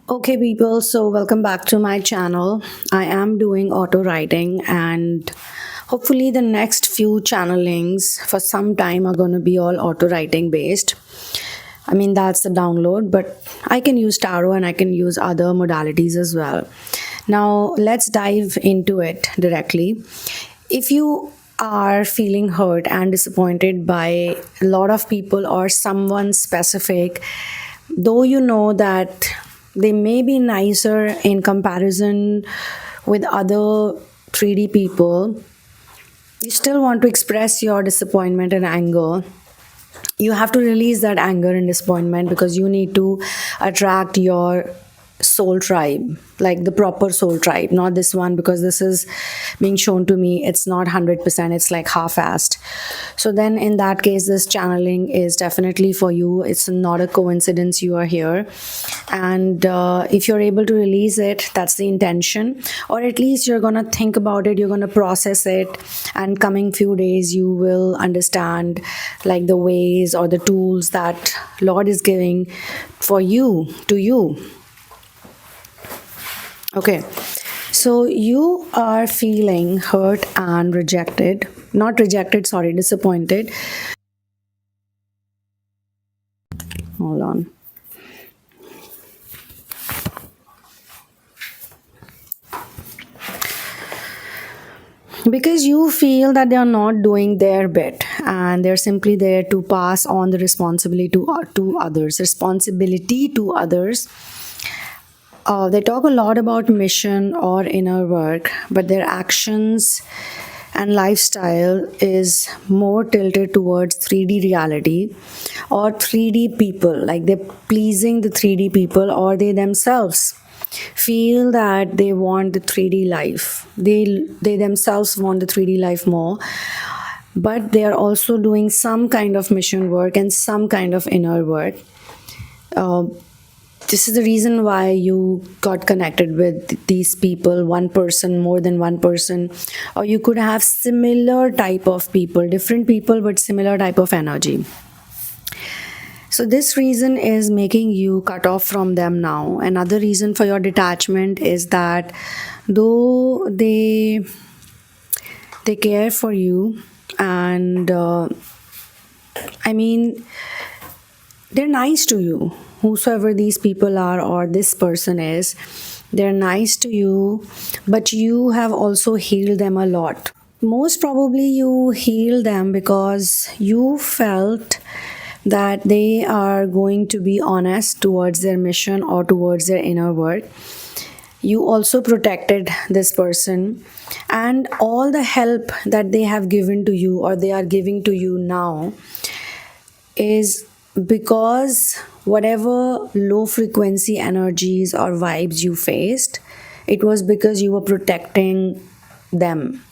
Okay, people, so welcome back to my channel. I am doing auto writing, and hopefully, the next few channelings for some time are going to be all auto writing based. I mean, that's the download, but I can use tarot and I can use other modalities as well. Now, let's dive into it directly. If you are feeling hurt and disappointed by a lot of people or someone specific, though you know that they may be nicer in comparison with other 3D people, you still want to express your disappointment and anger. You have to release that anger and disappointment because you need to attract your soul tribe, like the proper soul tribe, not this one, because this is being shown to me, it's not 100%, it's like half-assed. So then in that case, this channeling is definitely for you. It's not a coincidence you are here, and if you're able to release it, that's the intention, or at least you're gonna think about it, you're gonna process it, and coming few days you will understand like the ways or the tools that Lord is giving for you, to you. Okay, so you are feeling hurt and rejected, not rejected, sorry, disappointed. Hold on. Because you feel that they are not doing their bit and they're simply there to pass on the responsibility to others, they talk a lot about mission or inner work, but their actions and lifestyle is more tilted towards 3D reality or 3D people, like they're pleasing the 3D people, or they themselves feel that they want the 3D life. They themselves want the 3D life more, but they are also doing some kind of mission work and some kind of inner work. This is the reason why you got connected with these people, one person, more than one person, or you could have similar type of people, different people but similar type of energy. So this reason is making you cut off from them now. Another reason for your detachment is that though they care for you, and I mean, they're nice to you, whosoever these people are or this person is, they're nice to you, but you have also healed them a lot. Most probably you healed them because you felt that they are going to be honest towards their mission or towards their inner work. You also protected this person, and all the help that they have given to you or they are giving to you now is because whatever low frequency energies or vibes you faced, it was because you were protecting them.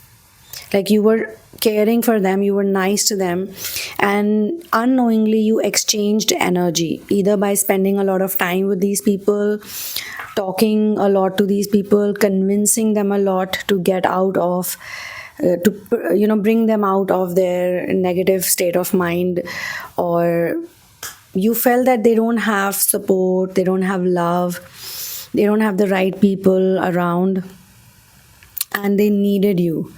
Like you were caring for them, you were nice to them, and unknowingly you exchanged energy either by spending a lot of time with these people, talking a lot to these people, convincing them a lot to get out of bring them out of their negative state of mind, or you felt that they don't have support, they don't have love, they don't have the right people around, and they needed you.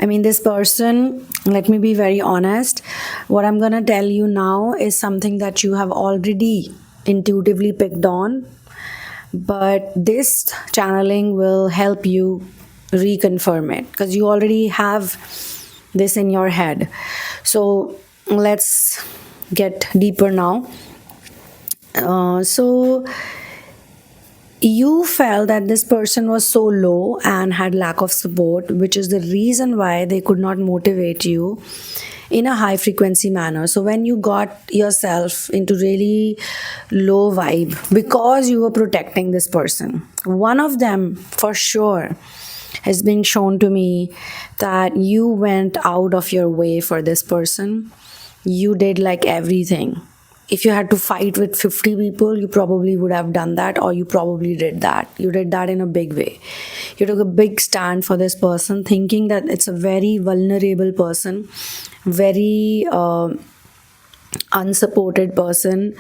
I mean, this person, let me be very honest, what I'm going to tell you now is something that you have already intuitively picked on, but this channeling will help you reconfirm it because you already have this in your head. So let's get deeper now. So you felt that this person was so low and had lack of support, which is the reason why they could not motivate you in a high frequency manner. So when you got yourself into really low vibe because you were protecting this person, one of them for sure has been shown to me that you went out of your way for this person. You did like everything. If you had to fight with 50 people, you probably would have done that, or you probably did that. You did that in a big way. You took a big stand for this person, thinking that it's a very vulnerable person, very unsupported person.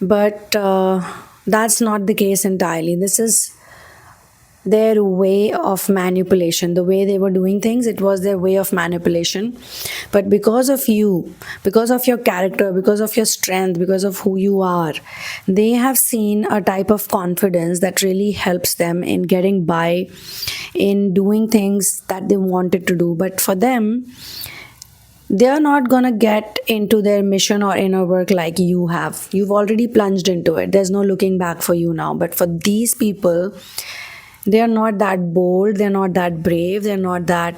But That's not the case entirely. This is their way of manipulation. The way they were doing things, it was their way of manipulation. But because of you, because of your character, because of your strength, because of who you are, they have seen a type of confidence that really helps them in getting by, in doing things that they wanted to do. But for them, they are not going to get into their mission or inner work like you have. You've already plunged into it. There's no looking back for you now. But for these people, they are not that bold, they're not that brave, they're not that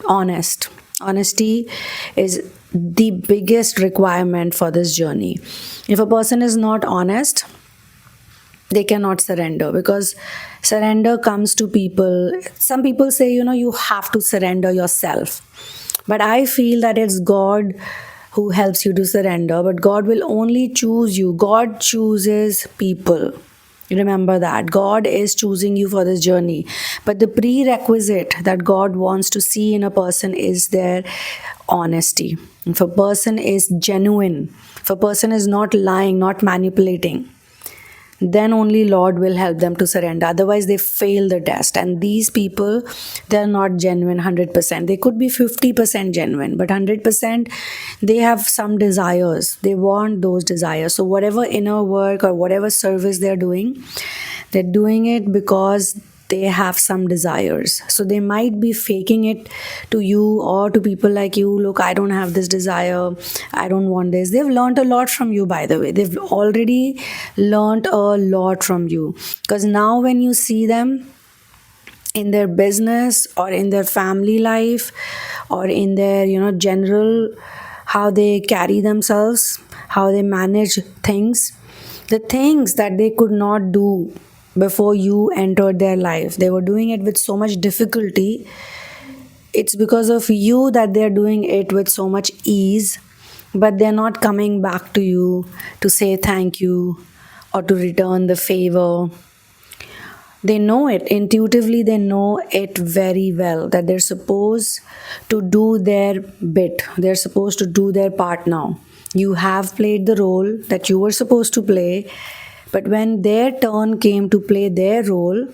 honest. Honesty is the biggest requirement for this journey. If a person is not honest, they cannot surrender, because surrender comes to people. Some people say, you have to surrender yourself. But I feel that it's God who helps you to surrender, but God will only choose you. God chooses people. Remember that. God is choosing you for this journey. But the prerequisite that God wants to see in a person is their honesty. If a person is genuine, if a person is not lying, not manipulating, then only Lord will help them to surrender. Otherwise, they fail the test. And these people, they're not genuine 100%. They could be 50% genuine, but 100%, they have some desires. They want those desires. So whatever inner work or whatever service they're doing it because they have some desires. So they might be faking it to you or to people like you. Look, I don't have this desire. I don't want this. They've learned a lot from you, by the way. They've already learned a lot from you. Because now when you see them in their business or in their family life or in their, general, how they carry themselves, how they manage things, the things that they could not do before you entered their life, they were doing it with so much difficulty. It's because of you that they're doing it with so much ease, but they're not coming back to you to say thank you or to return the favor. They know it intuitively, they know it very well that they're supposed to do their bit, they're supposed to do their part now. You have played the role that you were supposed to play. But when their turn came to play their role,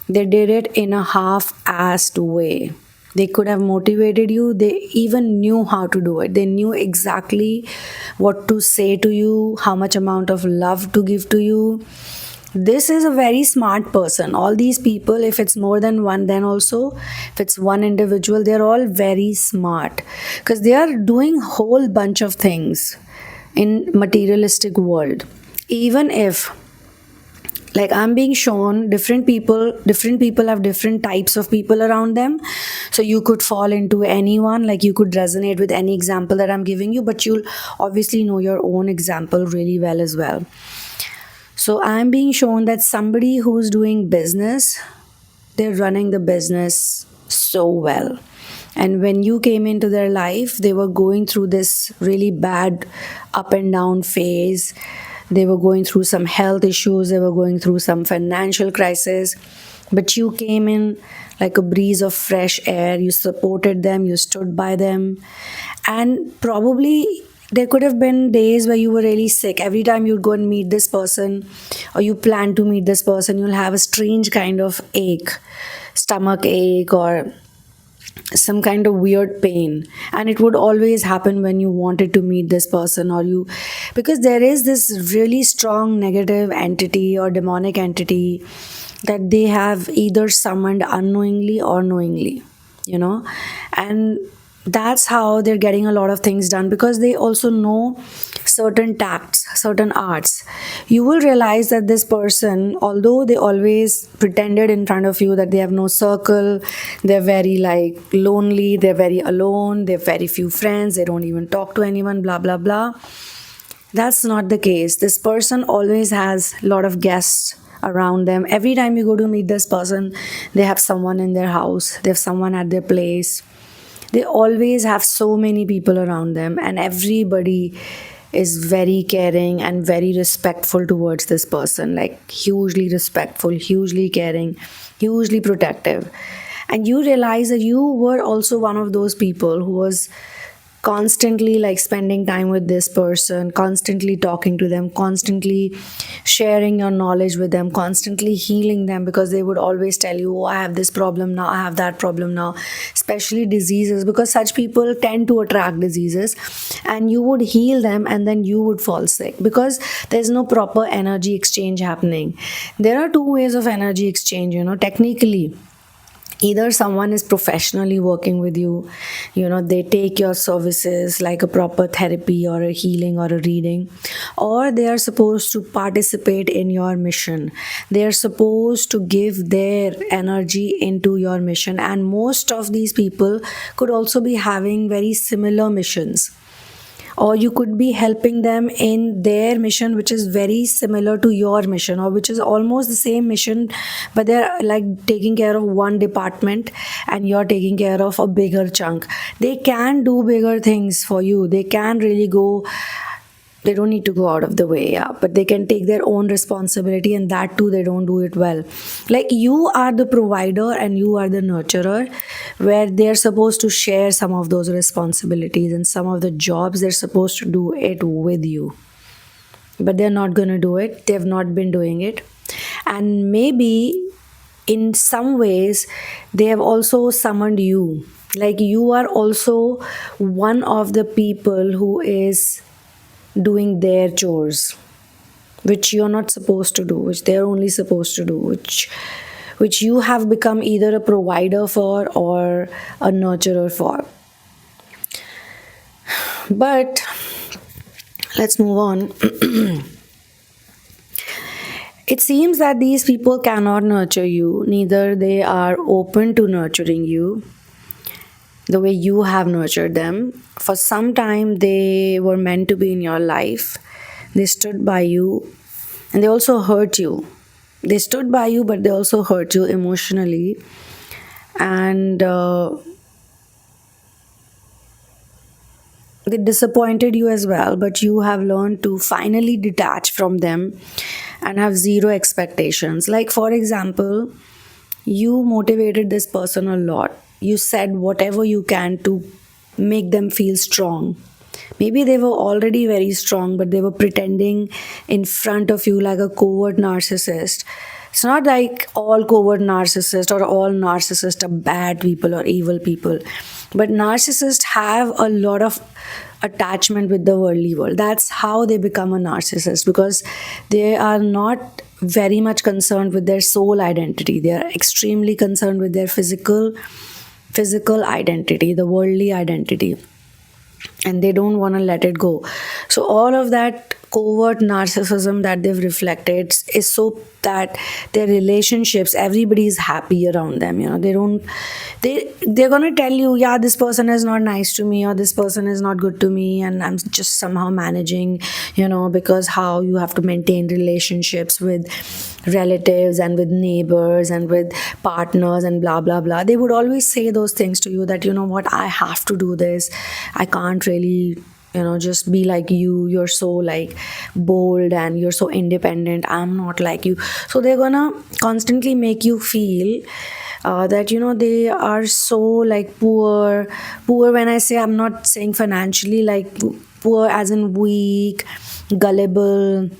they did it in a half-assed way. They could have motivated you. They even knew how to do it. They knew exactly what to say to you, how much amount of love to give to you. This is a very smart person. All these people, if it's more than one, then also, if it's one individual, they're all very smart. Because they are doing whole bunch of things in materialistic world. Even if, like I'm being shown, different people have different types of people around them. So you could fall into anyone, like you could resonate with any example that I'm giving you, but you'll obviously know your own example really well as well. So I'm being shown that somebody who's doing business, they're running the business so well. And when you came into their life, they were going through this really bad up and down phase. They were going through some health issues. They were going through some financial crisis. But you came in like a breeze of fresh air. You supported them. You stood by them. And probably there could have been days where you were really sick. Every time you'd go and meet this person or you plan to meet this person, you'll have a strange kind of ache, stomach ache or some kind of weird pain, and it would always happen when you wanted to meet this person or you, because there is this really strong negative entity or demonic entity that they have either summoned unknowingly or knowingly, and that's how they're getting a lot of things done, because they also know certain tacts, certain arts. You will realize that this person, although they always pretended in front of you that they have no circle, they're very lonely, they're very alone, they have very few friends, they don't even talk to anyone, blah blah blah. That's not the case. This person always has a lot of guests around them. Every time you go to meet this person, they have someone in their house, they have someone at their place. They always have so many people around them, and everybody is very caring and very respectful towards this person, like hugely respectful, hugely caring, hugely protective. And you realize that you were also one of those people who was constantly like spending time with this person, constantly talking to them, constantly sharing your knowledge with them, constantly healing them, because they would always tell you, oh, I have this problem now, I have that problem now, especially diseases, because such people tend to attract diseases, and you would heal them and then you would fall sick because there's no proper energy exchange happening. There are two ways of energy exchange, technically. Either someone is professionally working with you, they take your services like a proper therapy or a healing or a reading, or they are supposed to participate in your mission. They are supposed to give their energy into your mission, and most of these people could also be having very similar missions, or you could be helping them in their mission which is very similar to your mission, or which is almost the same mission, but they're like taking care of one department and you're taking care of a bigger chunk. They can do bigger things for you, they can really go, they don't need to go out of the way, yeah, but they can take their own responsibility, and that too they don't do it well. Like, you are the provider and you are the nurturer, where they're supposed to share some of those responsibilities and some of the jobs, they're supposed to do it with you, but they're not going to do it, they've not been doing it. And maybe in some ways they have also summoned you, like you are also one of the people who is doing their chores, which you're not supposed to do, which they're only supposed to do, which you have become either a provider for or a nurturer for. But let's move on. It seems that these people cannot nurture you, neither they are open to nurturing you the way you have nurtured them. For some time, they were meant to be in your life. They stood by you, and they also hurt you. They stood by you, but they also hurt you emotionally. And they disappointed you as well, but you have learned to finally detach from them and have zero expectations. Like, for example, you motivated this person a lot. You said whatever you can to make them feel strong. Maybe they were already very strong, but they were pretending in front of you like a covert narcissist. It's not like all covert narcissists or all narcissists are bad people or evil people, but narcissists have a lot of attachment with the worldly world. That's how they become a narcissist, because they are not very much concerned with their soul identity. They are extremely concerned with their physical identity, the worldly identity, and they don't want to let it go. So all of that covert narcissism that they've reflected is so that their relationships, everybody is happy around them. They're gonna tell you, yeah, this person is not nice to me, or this person is not good to me, and I'm just somehow managing, because how you have to maintain relationships with relatives and with neighbors and with partners and blah blah blah. They would always say those things to you, that what, I have to do this, I can't really just be like you, you're so like bold and you're so independent, I'm not like you. So they're gonna constantly make you feel that they are so like poor. When I say, I'm not saying financially, like poor as in weak, gullible,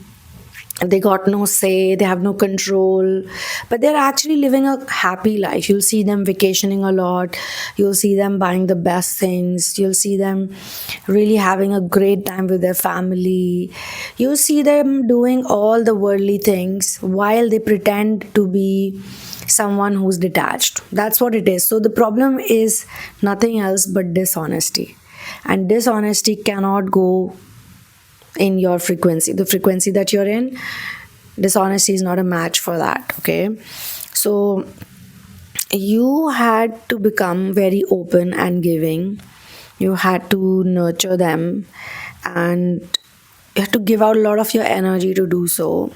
they got no say, they have no control, but they're actually living a happy life. You'll see them vacationing a lot, you'll see them buying the best things, you'll see them really having a great time with their family, you'll see them doing all the worldly things while they pretend to be someone who's detached. That's what it is. So the problem is nothing else but dishonesty, and dishonesty cannot go in your frequency, the frequency that you're in. Dishonesty is not a match for that. Okay, so you had to become very open and giving. You had to nurture them, and you had to give out a lot of your energy to do so.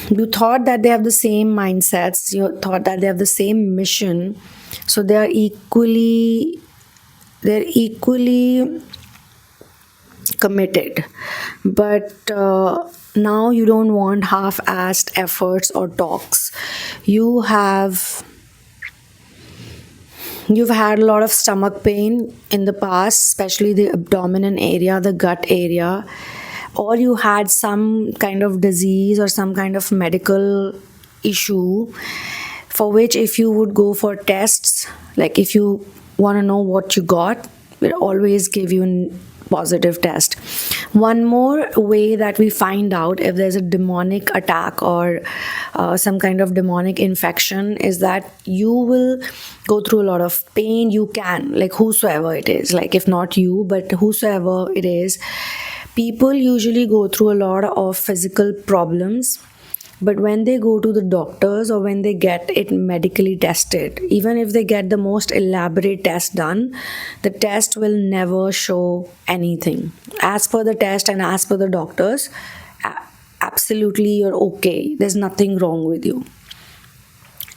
You thought that they have the same mindsets, you thought that they have the same mission, so they're equally committed. But now you don't want half-assed efforts or talks. You have You've had a lot of stomach pain in the past, especially the abdominal area, the gut area, or you had some kind of disease or some kind of medical issue for which, if you would go for tests, like if you want to know what you got, we'll always give you a positive test. One more way that we find out if there's a demonic attack or some kind of demonic infection is that you will go through a lot of pain. You can, like whosoever it is, like if not you, but whosoever it is, people usually go through a lot of physical problems, but when they go to the doctors or when they get it medically tested, even if they get the most elaborate test done, the test will never show anything. As per the test and as per the doctors, absolutely you're okay. There's nothing wrong with you.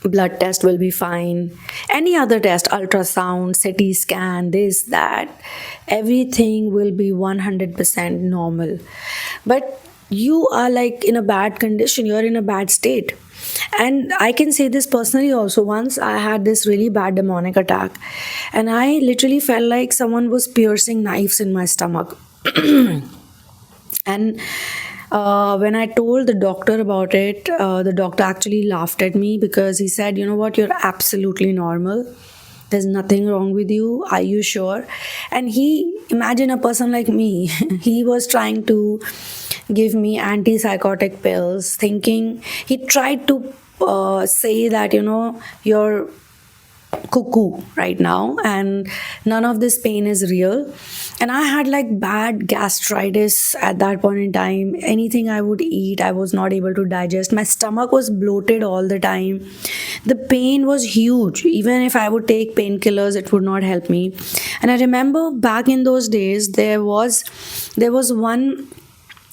Blood test will be fine. Any other test, ultrasound, CT scan, this, that, everything will be 100% normal. But you are like in a bad condition, you're in a bad state. And I can say this personally also. Once I had this really bad demonic attack, and I literally felt like someone was piercing knives in my stomach. And when I told the doctor about it, the doctor actually laughed at me because he said, "You know what, you're absolutely normal. There's nothing wrong with you. Are you sure?" And imagine a person like me, he was trying to give me antipsychotic pills, thinking, he tried to say that, you're cuckoo right now and none of this pain is real. And I had like bad gastritis at that point in time. Anything I would eat, I was not able to digest. My stomach was bloated all the time. The pain was huge. Even if I would take painkillers, it would not help me. And I remember back in those days, there was one,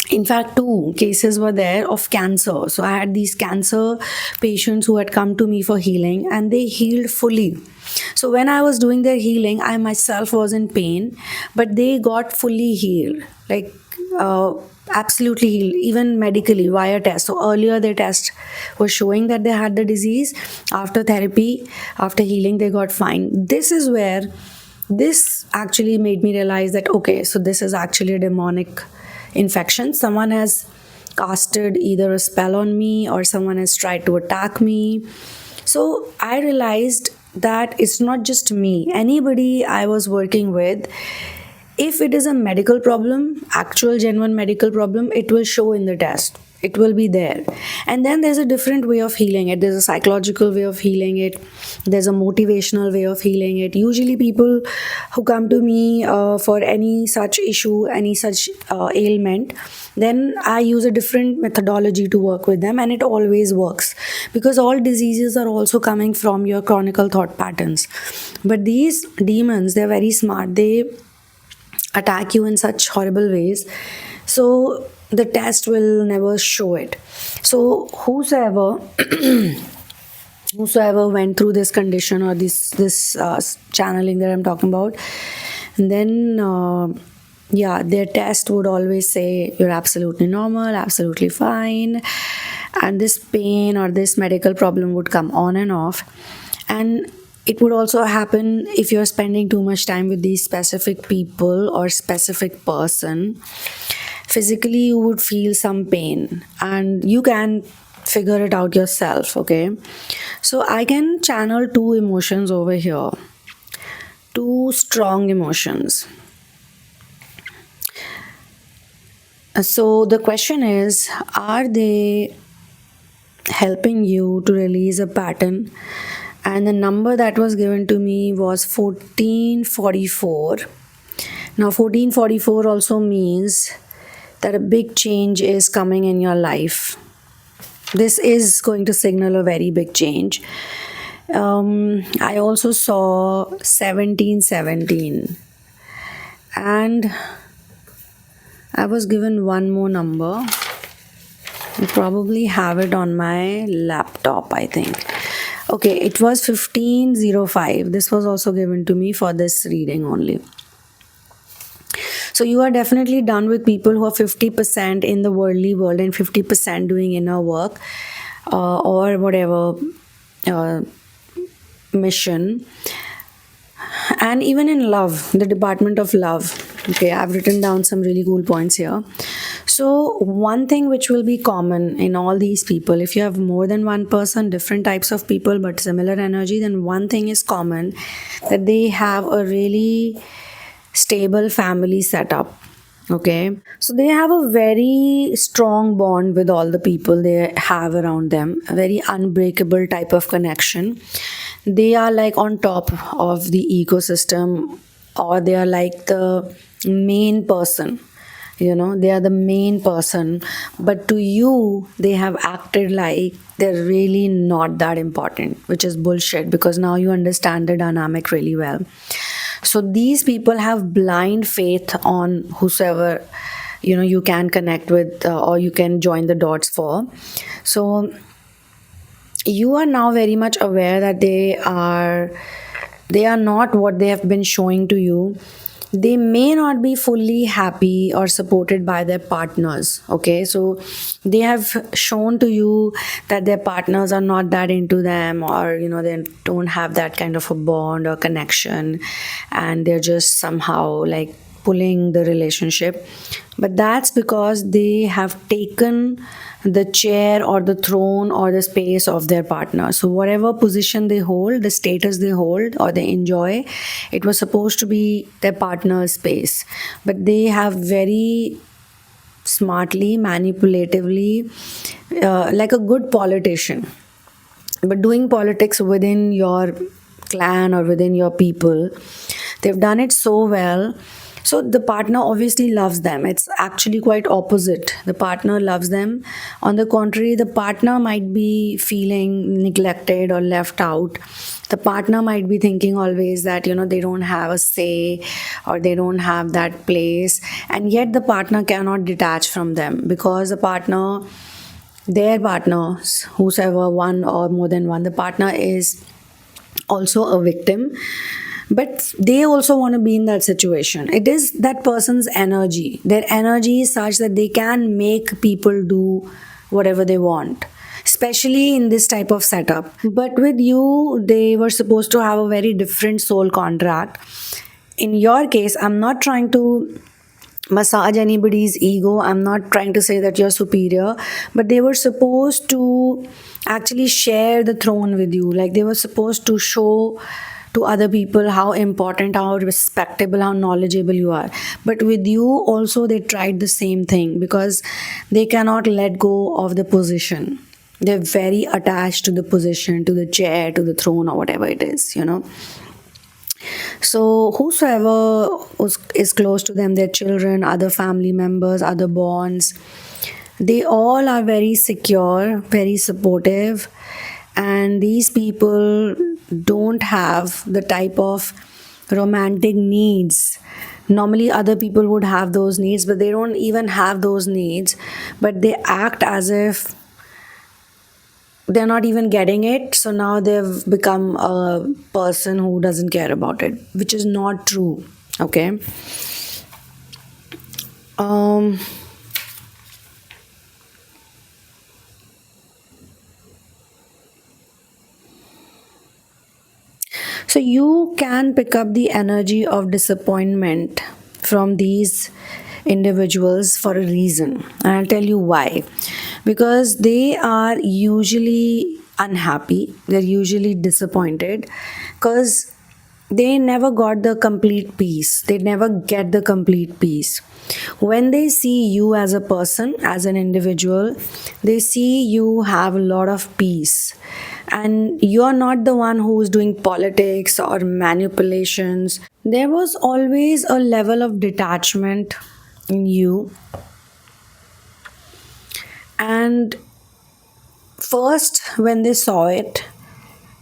in fact, two cases were there of cancer. So I had these cancer patients who had come to me for healing and they healed fully. So when I was doing their healing, I myself was in pain, but they got fully healed, like absolutely healed, even medically via test. So earlier their test was showing that they had the disease. After therapy, after healing, they got fine. This is where this actually made me realize that, okay, so this is actually a demonic infection. Someone has casted either a spell on me or someone has tried to attack me. So I realized that it's not just me. Anybody I was working with, if it is a medical problem, actual genuine medical problem, it will show in the test. It will be there. And then there's a different way of healing it. There's a psychological way of healing it. There's a motivational way of healing it. Usually people who come to me for any such issue, any such ailment, then I use a different methodology to work with them, and it always works because all diseases are also coming from your chronicle thought patterns. But these demons, they're very smart. They attack you in such horrible ways. So the test will never show it. So whosoever went through this condition or this channeling that I'm talking about, and then their test would always say you're absolutely normal, absolutely fine, and this pain or this medical problem would come on and off. And it would also happen if you're spending too much time with these specific people or specific person. Physically, you would feel some pain and you can figure it out yourself, okay? So I can channel two emotions over here, two strong emotions. So the question is, are they helping you to release a pattern? And the number that was given to me was 1444. Now 1444 also means that a big change is coming in your life. This is going to signal a very big change. I also saw 1717 and I was given one more number. I probably have it on my laptop, I think. Okay, it was 1505. This was also given to me for this reading only. So you are definitely done with people who are 50% in the worldly world and 50% doing inner work or whatever mission. And even in love, the department of love. Okay, I've written down some really cool points here. So, one thing which will be common in all these people, if you have more than one person, different types of people, but similar energy, then one thing is common, that they have a really stable family setup. Okay, so they have a very strong bond with all the people they have around them, a very unbreakable type of connection. They are like on top of the ecosystem, or they are like the main person. They are the main person, but to you, they have acted like they're really not that important, which is bullshit, because now you understand the dynamic really well. So these people have blind faith on whosoever you can connect with, or you can join the dots for. So you are now very much aware that they are not what they have been showing to you. They may not be fully happy or supported by their partners. Okay, so they have shown to you that their partners are not that into them, or they don't have that kind of a bond or connection, and they're just somehow like pulling the relationship. But that's because they have taken the chair or the throne or the space of their partner. So whatever position they hold, the status they hold or they enjoy, it was supposed to be their partner's space. But they have very smartly, manipulatively, like a good politician, but doing politics within your clan or within your people, they've done it so well. So the partner obviously loves them. It's actually quite opposite. The partner loves them. On the contrary, the partner might be feeling neglected or left out. The partner might be thinking always that they don't have a say, or they don't have that place, and yet the partner cannot detach from them, because their partners, whosoever, one or more than one, the partner is also a victim, but they also want to be in that situation. It is that person's energy. Their energy is such that they can make people do whatever they want, especially in this type of setup. But with you, they were supposed to have a very different soul contract. In your case, I'm not trying to massage anybody's ego. I'm not trying to say that you're superior, but they were supposed to actually share the throne with you. Like, they were supposed to show to other people how important, how respectable, how knowledgeable you are. But with you also, they tried the same thing, because they cannot let go of the position. They're very attached to the position, to the chair, to the throne, or whatever it is. So whosoever is close to them, their children, other family members, other bonds, they all are very secure, very supportive, and these people don't have the type of romantic needs. Normally other people would have those needs, but they don't even have those needs, but they act as if they're not even getting it. So now they've become a person who doesn't care about it, which is not true. Okay. So you can pick up the energy of disappointment from these individuals for a reason. And I'll tell you why. Because they are usually unhappy, they're usually disappointed, because they never got the complete peace. They never get the complete peace. When they see you as a person, as an individual, they see you have a lot of peace. And you're not the one who's doing politics or manipulations. There was always a level of detachment in you. And first, when they saw it,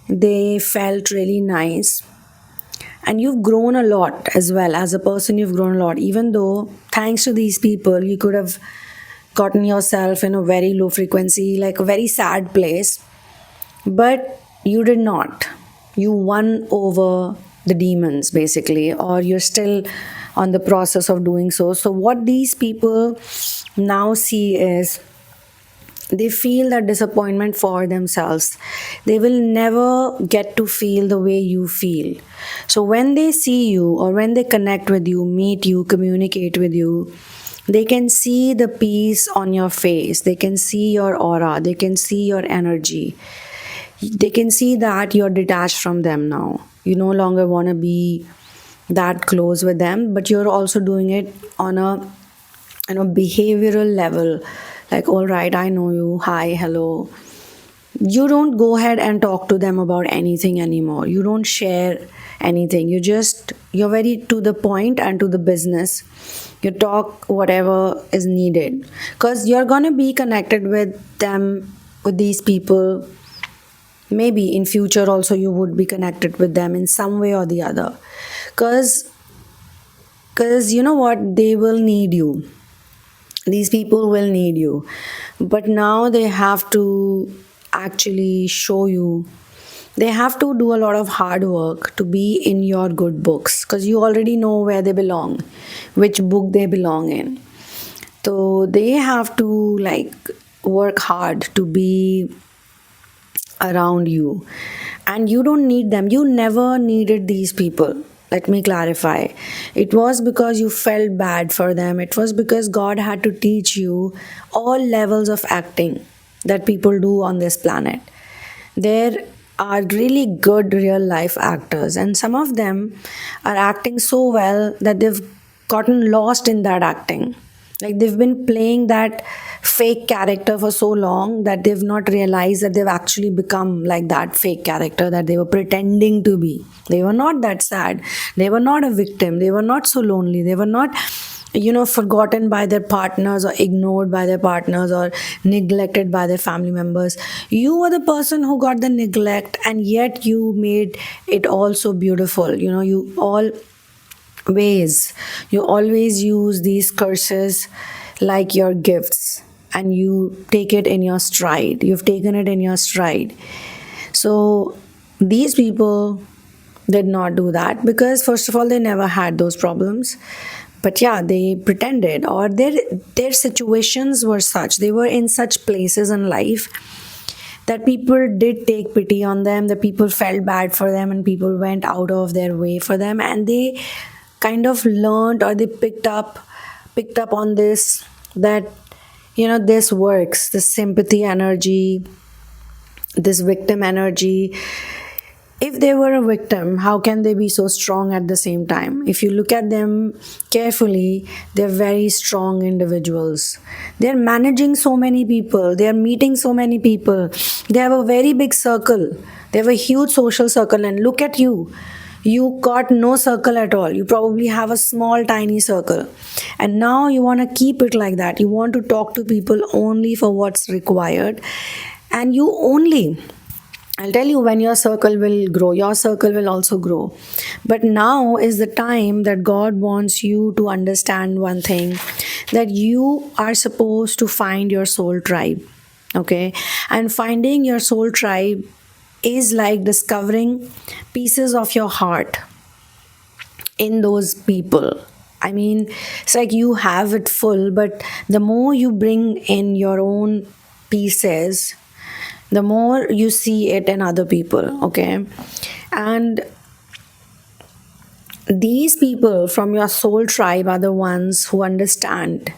they felt really nice. And you've grown a lot as well. As a person, you've grown a lot. Even though, thanks to these people, you could have gotten yourself in a very low frequency, like a very sad place. But you did not. You won over the demons, basically, or you're still on the process of doing so. So, what these people now see is they feel that disappointment for themselves. They will never get to feel the way you feel. So when they see you, or when they connect with you, meet you, communicate with you, they can see the peace on your face, they can see your aura, they can see your energy, they can see that you're detached from them now. You no longer want to be that close with them, but you're also doing it on a behavioral level. Like, all right, I know you, hi, hello. You don't go ahead and talk to them about anything anymore. You don't share anything. You're very to the point and to the business. You talk whatever is needed, because you're going to be connected with them, with these people. Maybe in future also you would be connected with them in some way or the other, because you know what, they will need you. These people will need you, but now they have to actually show you. They have to do a lot of hard work to be in your good books, because you already know where they belong, which book they belong in. So they have to like work hard to be around you, and you don't need them. You never needed these people. Let me clarify. It was because you felt bad for them. It was because God had to teach you all levels of acting that people do on this planet. There are really good real life actors, and some of them are acting so well that they've gotten lost in that acting. Like, they've been playing that fake character for so long that they've not realized that they've actually become like that fake character that they were pretending to be. They were not that sad. They were not a victim. They were not so lonely. They were not, forgotten by their partners, or ignored by their partners, or neglected by their family members. You were the person who got the neglect, and yet you made it all so beautiful. You always use these curses like your gifts, and you take it in your stride. You've taken it in your stride. So these people did not do that, because first of all, they never had those problems. But yeah, they pretended, or their situations were such, they were in such places in life that people did take pity on them, that people felt bad for them, and people went out of their way for them, and they kind of learned, or they picked up on this, that this works, this sympathy energy, this victim energy. If they were a victim, how can they be so strong at the same time? If you look at them carefully, they're very strong individuals. They're managing so many people, they're meeting so many people, they have a very big circle, they have a huge social circle. And look at you. You got no circle at all. You probably have a small, tiny circle. And now you want to keep it like that. You want to talk to people only for what's required. And I'll tell you, when your circle will grow, your circle will also grow. But now is the time that God wants you to understand one thing, that you are supposed to find your soul tribe. Okay? And finding your soul tribe is like discovering pieces of your heart in those people. I mean, it's like you have it full, but the more you bring in your own pieces, the more you see it in other people. Okay? And these people from your soul tribe are the ones who understand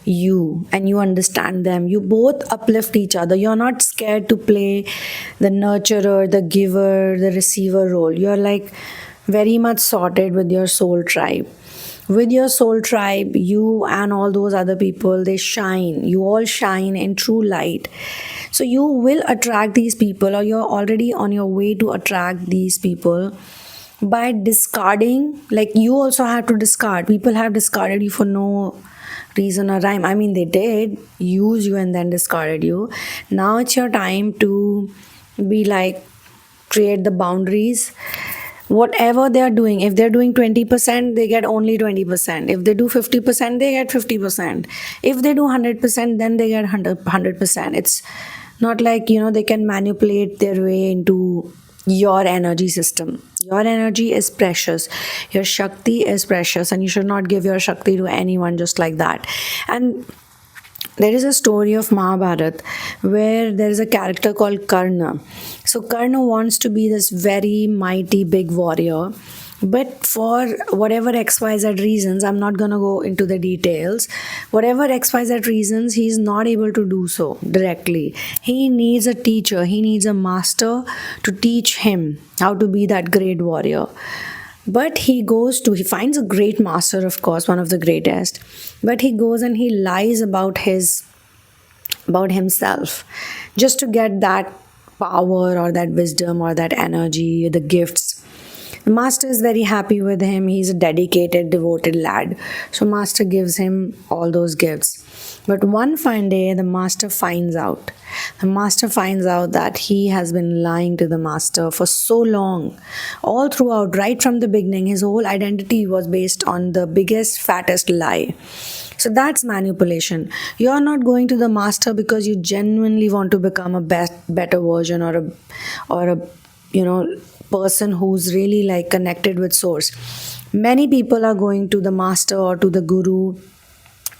you, and you understand them. You both uplift each other. You're not scared to play the nurturer, the giver, the receiver role. You're like very much sorted with your soul tribe. With your soul tribe, you and all those other people, they shine. You all shine in true light. So you will attract these people, or you're already on your way to attract these people by discarding. Like, you also have to discard. People have discarded you for no reason or rhyme. I mean, they did use you and then discarded you. Now it's your time to be like, create the boundaries. Whatever they are doing, if they're doing 20%, they get only 20%. If they do 50%, they get 50%. If they do 100%, then they get 100%. It's not like, they can manipulate their way into your energy system. Your energy is precious. Your Shakti is precious, and you should not give your Shakti to anyone just like that. And There is a story of Mahabharat where there is a character called Karna. So Karna wants to be this very mighty big warrior, but for whatever XYZ reasons, I'm not gonna go into the details. Whatever XYZ reasons, he's not able to do so directly. He needs a teacher, he needs a master to teach him how to be that great warrior. But he finds a great master, of course, one of the greatest. But he goes and he lies about himself just to get that power or that wisdom or that energy, the gifts. The master is very happy with him. He's a dedicated, devoted lad. So master gives him all those gifts. But one fine day, the master finds out. The master finds out that he has been lying to the master for so long. All throughout, right from the beginning, his whole identity was based on the biggest, fattest lie. So that's manipulation. You're not going to the master because you genuinely want to become a better version or a person who's really like connected with source. Many people are going to the master or to the guru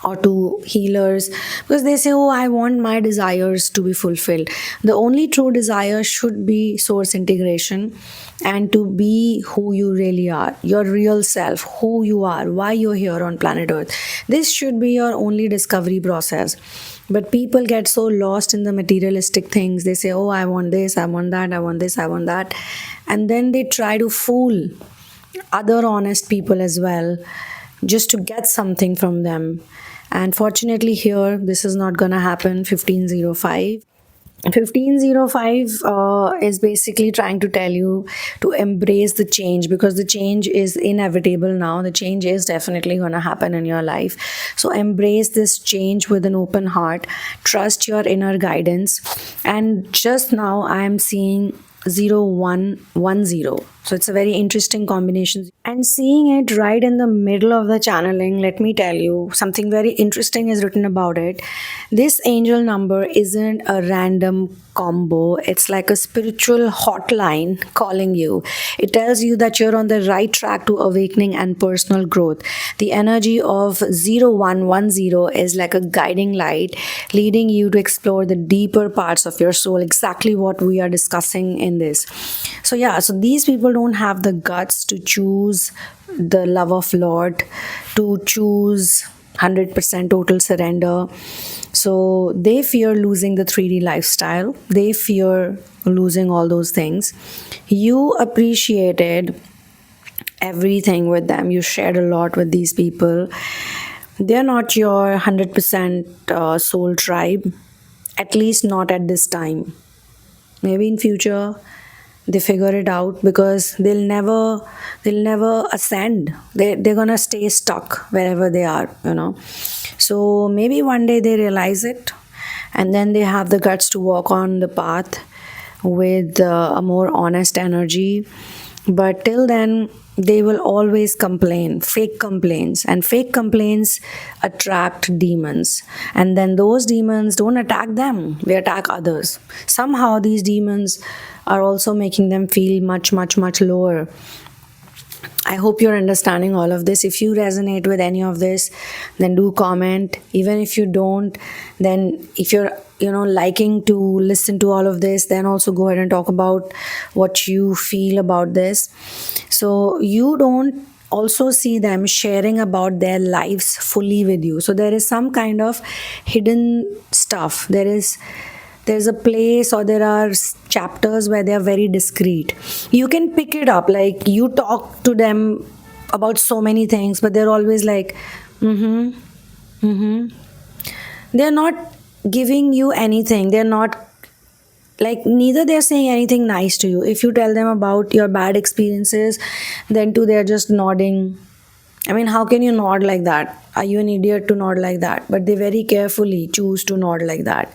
or to healers because they say, oh, I want my desires to be fulfilled. The only true desire should be source integration and to be who you really are, your real self, who you are, why you're here on planet Earth. This should be your only discovery process. But people get so lost in the materialistic things. They say, oh, I want this, I want that, I want this, I want that. And then they try to fool other honest people as well just to get something from them. And fortunately here, this is not gonna happen. 1505. 1505 is basically trying to tell you to embrace the change because the change is inevitable now. The change is definitely going to happen in your life. So embrace this change with an open heart. Trust your inner guidance. And just now I am seeing 0110. So it's a very interesting combination. And seeing it right in the middle of the channeling, let me tell you, something very interesting is written about it. This angel number isn't a random combo. It's like a spiritual hotline calling you. It tells you that you're on the right track to awakening and personal growth. The energy of 0110 is like a guiding light leading you to explore the deeper parts of your soul, exactly what we are discussing in this. So yeah, so these people don't have the guts to choose the love of Lord, to choose 100% total surrender. So they fear losing the 3D lifestyle. They fear losing all those things. You appreciated everything with them. You shared a lot with these people. They're not your 100% soul tribe, at least not at this time. Maybe in future they figure it out because they'll never ascend. They're gonna stay stuck wherever they are, So maybe one day they realize it and then they have the guts to walk on the path with a more honest energy. But till then, they will always complain, fake complaints, and fake complaints attract demons. And then those demons don't attack them, they attack others. Somehow these demons are also making them feel much, much, much lower. I hope you're understanding all of this. If you resonate with any of this, then do comment. Even if you don't, then if you're liking to listen to all of this, then also go ahead and talk about what you feel about this. So you don't also see them sharing about their lives fully with you. So there is some kind of hidden stuff. There's a place or there are chapters where they are very discreet. You can pick it up, like you talk to them about so many things, but they're always like, they're not giving you anything. They're not like, neither they're saying anything nice to you. If you tell them about your bad experiences, then too they're just nodding. I mean, how can you nod like that? Are you an idiot to nod like that? But they very carefully choose to nod like that.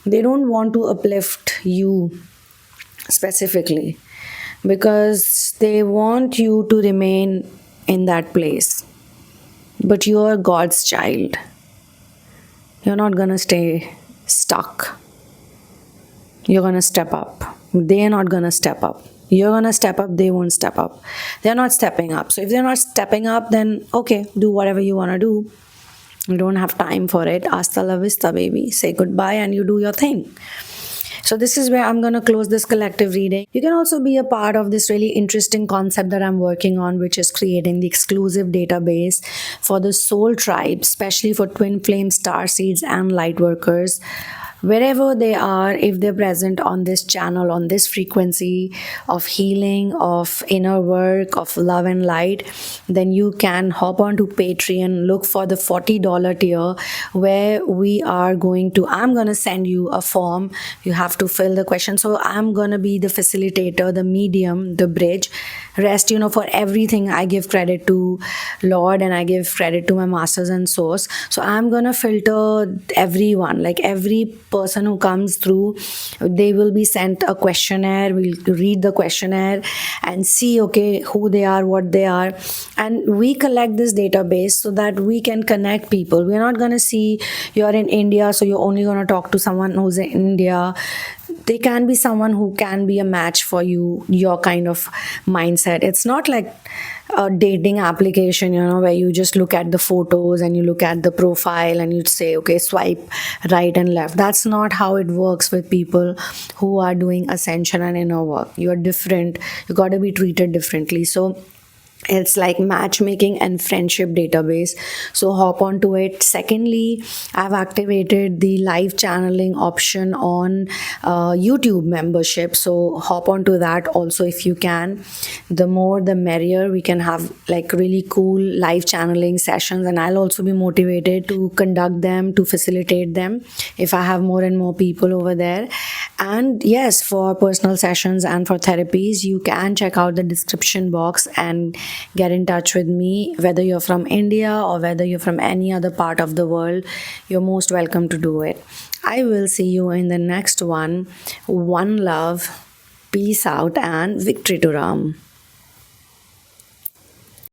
They don't want to uplift you specifically because they want you to remain in that place. But you are God's child. You're not going to stay stuck. You're going to step up. They're not going to step up. You're going to step up. They won't step up. They're not stepping up. So if they're not stepping up, then okay, do whatever you want to do. You don't have time for it. Hasta la vista, baby. Say goodbye and you do your thing. So this is where I'm going to close this collective reading. You can also be a part of this really interesting concept that I'm working on, which is creating the exclusive database for the soul tribe, especially for twin flame, star seeds, and light workers. Wherever they are, if they're present on this channel, on this frequency of healing, of inner work, of love and light, then you can hop on to Patreon, look for the $40 tier, where I'm going to send you a form. You have to fill the question. So I'm going to be the facilitator, the medium, the bridge. Rest, for everything I give credit to Lord, and I give credit to my masters and source. So I'm going to filter everyone, like every person who comes through. They will be sent a questionnaire. We'll read the questionnaire and see, okay, who they are, what they are, and we collect this database so that we can connect people. We're not going to see you're in India, so you're only going to talk to someone who's in India. They can be someone who can be a match for you, your kind of mindset. It's not like a dating application, where you just look at the photos and you look at the profile and you say, okay, swipe right and left. That's not how it works with people who are doing ascension and inner work. You are different. You got to be treated differently. So it's like matchmaking and friendship database. So hop onto it. Secondly, I've activated the live channeling option on YouTube membership. So hop onto that also if you can. The more the merrier. We can have like really cool live channeling sessions, and I'll also be motivated to conduct them, to facilitate them if I have more and more people over there. And yes, for personal sessions and for therapies, you can check out the description box and get in touch with me. Whether you're from India or whether you're from any other part of the world, you're most welcome to do it. I will see you in the next one. One love, peace out, and victory to Ram.